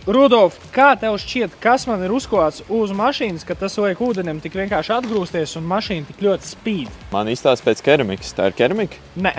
Rudolf, kā tev šķiet, kas man ir uzklāts uz mašīnas, ka tas vajag ūdenim tik vienkārši atgrūsties un mašīna tik ļoti spīd? Man izstāsta pēc keramikas. Tā ir keramika? Nē.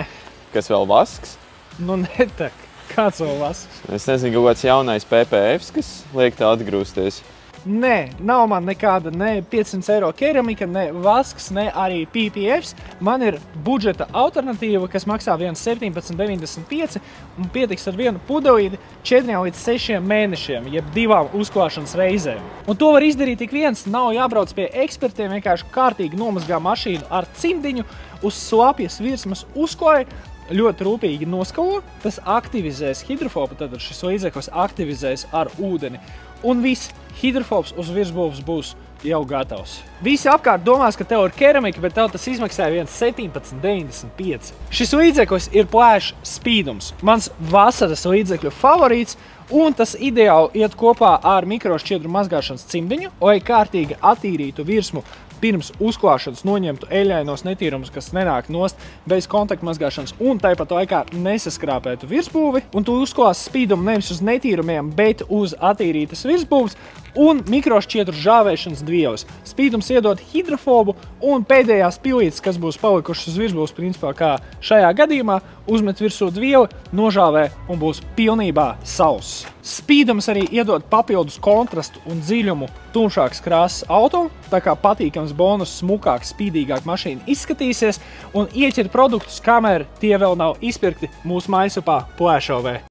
Kas vēl vasks? Nu netak. Kāds vēl vasks? Es nezinu, kaut kāds jaunais PPFs, kas liek tā atgrūsties. Nē, nav man nekāda ne 500 eiro keramika, ne vasks, ne arī PPFs. Man ir budžeta alternatīva, kas maksā 17,95 un pietiks ar vienu pudelīti 4 līdz 6 mēnešiem, jeb 2 uzklāšanas reizēm. Un to var izdarīt tik viens, nav jābrauc pie ekspertiem, vienkārši kārtīgi nomazgā mašīnu ar cimdiņu, uz slapjas virsmas uzklāja, ļoti rūpīgi noskalo, tas aktivizēs hidrofobu, tad šis līdzeklis aktivizēs ar ūdeni. Un viss hidrofobs uz virsbūves būs jau gatavs. Visi apkārt domās, ka tev ir keramika, bet tev tas izmaksāja 17,95. Šis līdzeklis ir plēš spīdums. Mans vasaras līdzekļu favorīts, un tas ideāli iet kopā ar mikrošķiedru mazgāšanas cimdiņu, lai kārtīgi attīrītu virsmu pirms uzklāšanas, noņemtu eļļainos netīrumus, kas nenāk nost bez kontaktmazgāšanas un tāpat laikā nesaskrāpētu virsbūvi. Un tu uzklās spīdumu nevis uz netīrumiem, bet uz attīrītas virsbūves un mikrošķiedru žāvēšanas vielas. Spīdums iedod hidrofobu un pēdējās pilītes, kas būs palikušas uz virsbūves, principā kā šajā gadījumā, uzmet virsū vielu, nožāvē un būs pilnībā sauss. Spīdums arī iedod papildus kontrastu un dziļumu tumšākas krāsas auto, tā kā patīkams bonus smukāk, spīdīgāk mašīna izskatīsies un ieķer produktus, kamēr tie vēl nav izpirkti mūsu mājaslapā Plēš.lv.